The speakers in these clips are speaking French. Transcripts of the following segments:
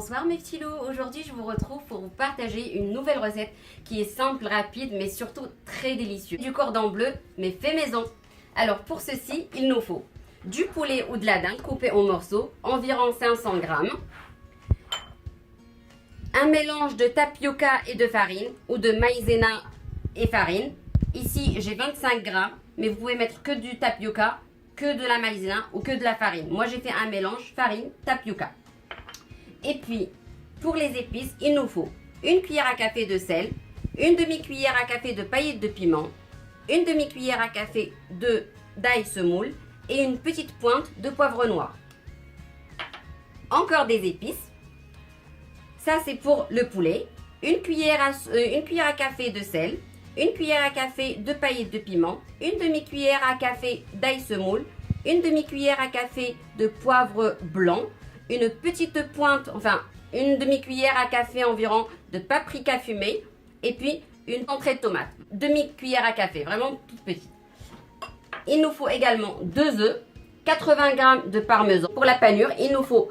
Bonsoir mes petits loups, aujourd'hui je vous retrouve pour vous partager une nouvelle recette qui est simple, rapide mais surtout très délicieuse. Du cordon bleu mais fait maison. Alors pour ceci il nous faut du poulet ou de la dinde coupé en morceaux, environ 500 grammes. Un mélange de tapioca et de farine ou de maïzena et farine. Ici j'ai 25 grammes mais vous pouvez mettre que du tapioca, que de la maïzena ou que de la farine. Moi j'ai fait un mélange farine, tapioca. Et puis, pour les épices, il nous faut une cuillère à café de sel, une demi-cuillère à café de paillettes de piment, une demi-cuillère à café d'ail semoule et une petite pointe de poivre noir. Encore des épices. Ça, c'est pour le poulet. Une cuillère à café de sel, une cuillère à café de paillettes de piment, une demi-cuillère à café d'ail semoule, une demi-cuillère à café de poivre blanc, une petite pointe, enfin une demi-cuillère à café environ de paprika fumé et puis une entrée de tomate, demi-cuillère à café, vraiment toute petite. Il nous faut également 2 œufs, 80 g de parmesan. Pour la panure, il nous faut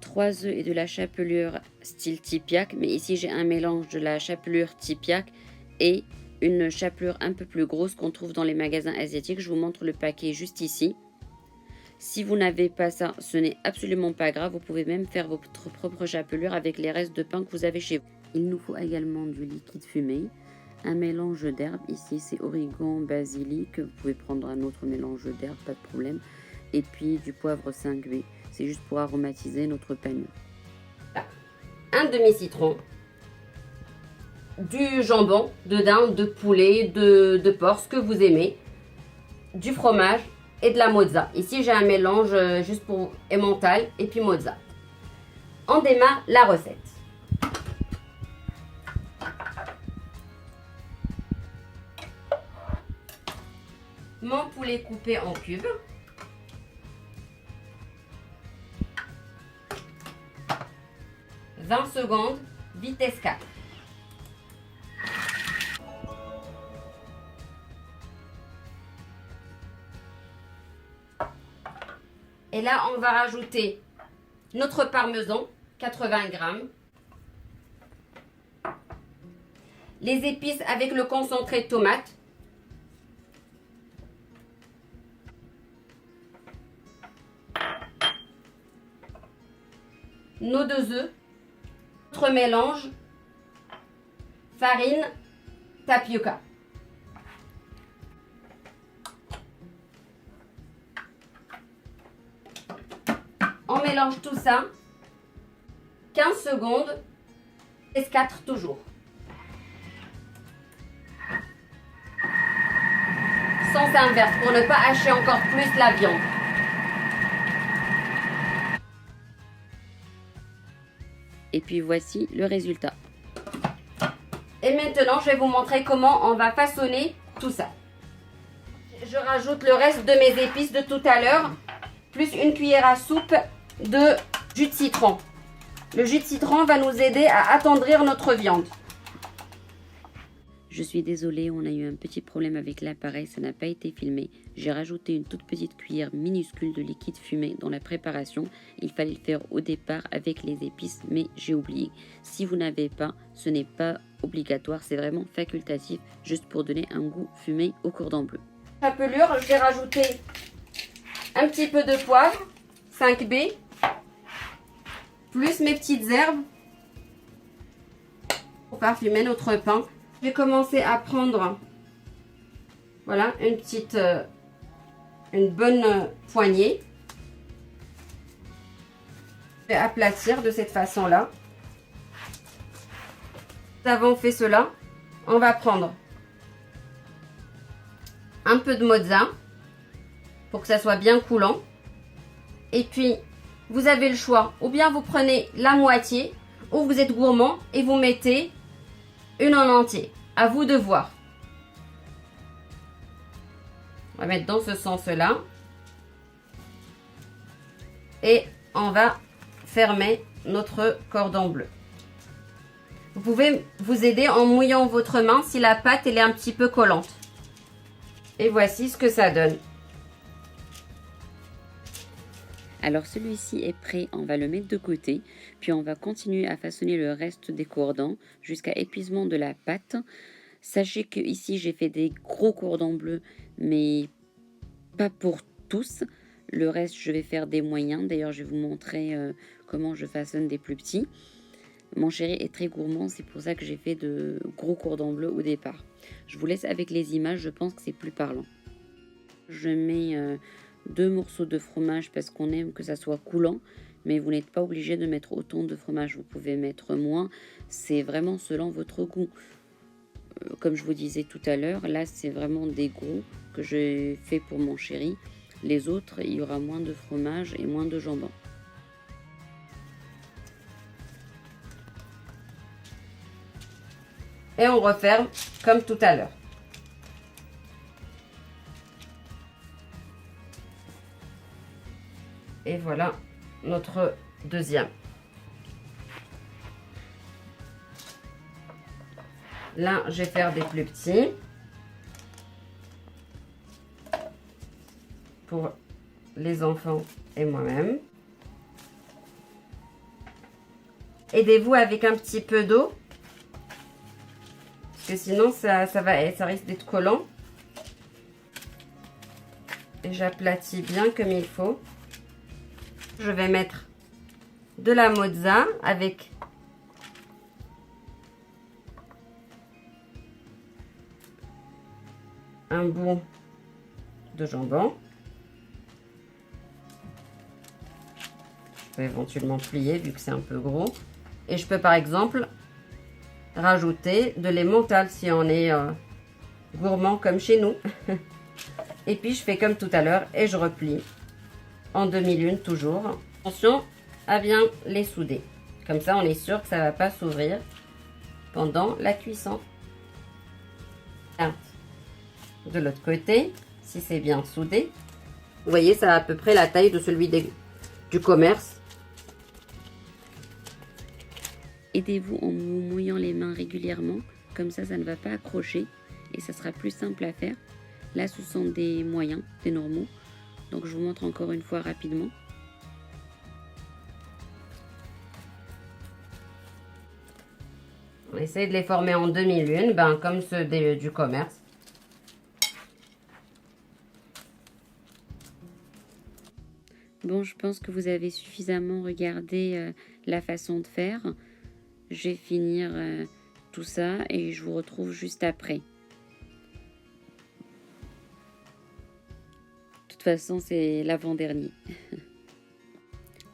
3 œufs et de la chapelure style Tipiak, mais ici j'ai un mélange de la chapelure Tipiak et une chapelure un peu plus grosse qu'on trouve dans les magasins asiatiques. Je vous montre le paquet juste ici. Si vous n'avez pas ça, ce n'est absolument pas grave. Vous pouvez même faire votre propre chapelure avec les restes de pain que vous avez chez vous. Il nous faut également du liquide fumé, un mélange d'herbes. Ici, c'est origan, basilic. Vous pouvez prendre un autre mélange d'herbes, pas de problème. Et puis du poivre 5B. C'est juste pour aromatiser notre panure. un demi-citron, du jambon, de dinde, de poulet, de porc, ce que vous aimez, du fromage et de la mozza. Ici, j'ai un mélange juste pour emmental et puis mozza. On démarre la recette. Mon poulet coupé en cubes. « 20 secondes, vitesse 4. Et là, on va rajouter notre parmesan, 80 grammes. Les épices avec le concentré de tomate. Nos 2 œufs. Notre mélange, farine, tapioca. On mélange tout ça, 15 secondes, S4 toujours. Sens inverse pour ne pas hacher encore plus la viande. Et puis voici le résultat. Et maintenant, je vais vous montrer comment on va façonner tout ça. Je rajoute le reste de mes épices de tout à l'heure, plus une cuillère à soupe de jus de citron. Le jus de citron va nous aider à attendrir notre viande. Je suis désolée, on a eu un petit problème avec l'appareil, ça n'a pas été filmé. J'ai rajouté une toute petite cuillère minuscule de liquide fumé dans la préparation. Il fallait le faire au départ avec les épices, mais j'ai oublié. Si vous n'avez pas, ce n'est pas obligatoire, c'est vraiment facultatif, juste pour donner un goût fumé au cordon bleu. Chapelure, je vais rajouter un petit peu de poivre, 5B, plus mes petites herbes pour parfumer notre pain. Je vais commencer à prendre, voilà, une bonne poignée. Je vais aplatir de cette façon-là. Nous avons fait cela. On va prendre un peu de mozza pour que ça soit bien coulant. Et puis, vous avez le choix. Ou bien vous prenez la moitié, ou vous êtes gourmand et vous mettez une en entier. À vous de voir. On va mettre dans ce sens-là. Et on va fermer notre cordon bleu. Vous pouvez vous aider en mouillant votre main si la pâte elle est un petit peu collante. Et voici ce que ça donne. Alors celui-ci est prêt, on va le mettre de côté, puis on va continuer à façonner le reste des cordons jusqu'à épuisement de la pâte. Sachez que ici j'ai fait des gros cordons bleus, mais pas pour tous. Le reste, je vais faire des moyens. D'ailleurs, je vais vous montrer comment je façonne des plus petits. Mon chéri est très gourmand, c'est pour ça que j'ai fait de gros cordons bleus au départ. Je vous laisse avec les images, je pense que c'est plus parlant. Je mets 2 morceaux de fromage parce qu'on aime que ça soit coulant, mais vous n'êtes pas obligé de mettre autant de fromage, vous pouvez mettre moins, c'est vraiment selon votre goût. Comme je vous disais tout à l'heure, là c'est vraiment des gros que j'ai fait pour mon chéri. Les autres, il y aura moins de fromage et moins de jambon. Et on referme comme tout à l'heure. Et voilà notre deuxième. Là, je vais faire des plus petits. Pour les enfants et moi-même. Aidez-vous avec un petit peu d'eau. Parce que sinon, ça risque d'être collant. Et j'aplatis bien comme il faut. Je vais mettre de la mozza avec un bout de jambon. Je peux éventuellement plier vu que c'est un peu gros. Et je peux par exemple rajouter de l'emmental si on est gourmand comme chez nous. Et puis je fais comme tout à l'heure et je replie en demi-lune toujours. Attention à bien les souder. Comme ça on est sûr que ça ne va pas s'ouvrir pendant la cuisson. De l'autre côté, si c'est bien soudé, vous voyez ça a à peu près la taille de celui du commerce. Aidez-vous en vous mouillant les mains régulièrement, comme ça ne va pas accrocher et ça sera plus simple à faire. Là ce sont des moyens, des normaux, donc je vous montre encore une fois rapidement. On essaye de les former en demi-lune, comme ceux du commerce. Bon, je pense que vous avez suffisamment regardé la façon de faire. Je vais finir tout ça et je vous retrouve juste après. De toute façon, c'est l'avant-dernier.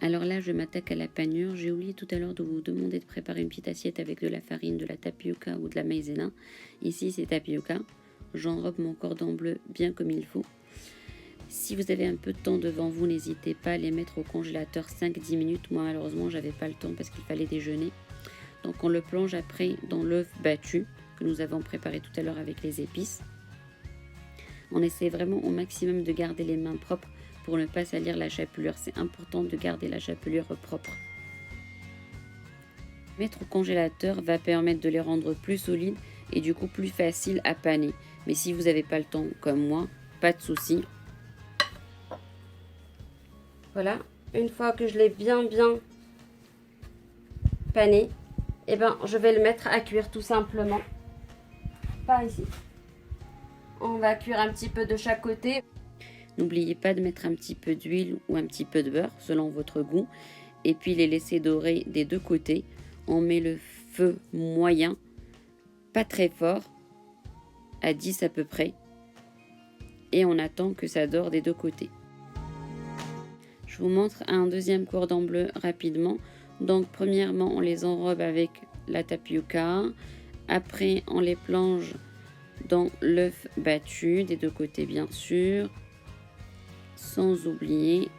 Alors là, je m'attaque à la panure. J'ai oublié tout à l'heure de vous demander de préparer une petite assiette avec de la farine, de la tapioca ou de la maïzena. Ici, c'est tapioca. J'enrobe mon cordon bleu bien comme il faut. Si vous avez un peu de temps devant vous, n'hésitez pas à les mettre au congélateur 5-10 minutes. Moi, malheureusement, j'avais pas le temps parce qu'il fallait déjeuner. Donc, on le plonge après dans l'œuf battu que nous avons préparé tout à l'heure avec les épices. On essaie vraiment au maximum de garder les mains propres pour ne pas salir la chapelure. C'est important de garder la chapelure propre. Mettre au congélateur va permettre de les rendre plus solides et du coup plus faciles à paner. Mais si vous n'avez pas le temps comme moi, pas de souci. Voilà, une fois que je l'ai bien pané, et je vais le mettre à cuire tout simplement. Par ici. On va cuire un petit peu de chaque côté. N'oubliez pas de mettre un petit peu d'huile ou un petit peu de beurre selon votre goût. Et puis les laisser dorer des deux côtés. On met le feu moyen, pas très fort, à 10 à peu près. Et on attend que ça dore des deux côtés. Je vous montre un deuxième cordon bleu rapidement. Donc premièrement, on les enrobe avec la tapioca. Après, on les plonge dans l'œuf battu, des deux côtés bien sûr. Sans oublier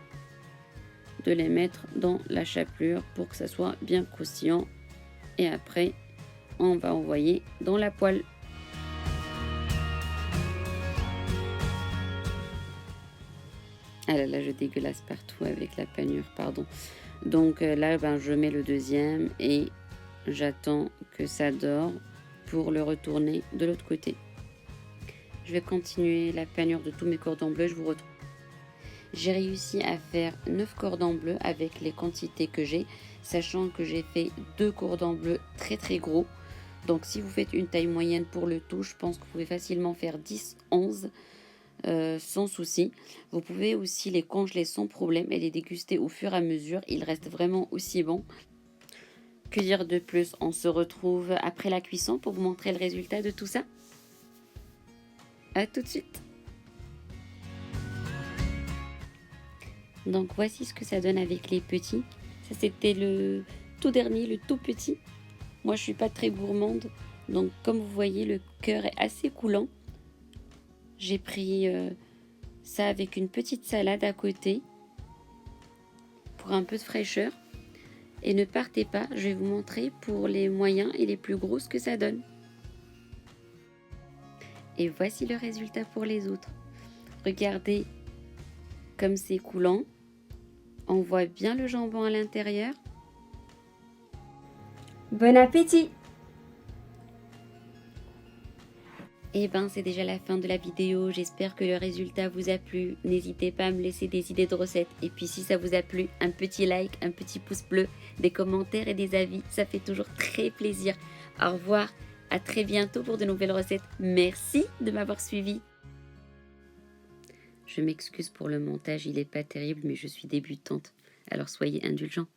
de les mettre dans la chapelure pour que ça soit bien croustillant. Et après, on va envoyer dans la poêle. Ah là là, je dégueulasse partout avec la panure, pardon. Donc là, je mets le deuxième et j'attends que ça dore pour le retourner de l'autre côté. Je vais continuer la panure de tous mes cordons bleus, je vous retrouve. J'ai réussi à faire 9 cordons bleus avec les quantités que j'ai, sachant que j'ai fait 2 cordons bleus très très gros. Donc si vous faites une taille moyenne pour le tout, je pense que vous pouvez facilement faire 10-11 sans souci. Vous pouvez aussi les congeler sans problème et les déguster au fur et à mesure. Ils restent vraiment aussi bons. Que dire de plus? On se retrouve après la cuisson pour vous montrer le résultat de tout ça. A tout de suite. Donc voici ce que ça donne avec les petits. Ça c'était le tout dernier, le tout petit. Moi je suis pas très gourmande, donc comme vous voyez le cœur est assez coulant. J'ai pris ça avec une petite salade à côté pour un peu de fraîcheur. Et ne partez pas, je vais vous montrer pour les moyens et les plus gros ce que ça donne. Et voici le résultat pour les autres. Regardez comme c'est coulant. On voit bien le jambon à l'intérieur. Bon appétit! Et ben c'est déjà la fin de la vidéo, j'espère que le résultat vous a plu. N'hésitez pas à me laisser des idées de recettes. Et puis si ça vous a plu, un petit like, un petit pouce bleu, des commentaires et des avis, ça fait toujours très plaisir. Au revoir, à très bientôt pour de nouvelles recettes. Merci de m'avoir suivi. Je m'excuse pour le montage, il n'est pas terrible mais je suis débutante, alors soyez indulgents.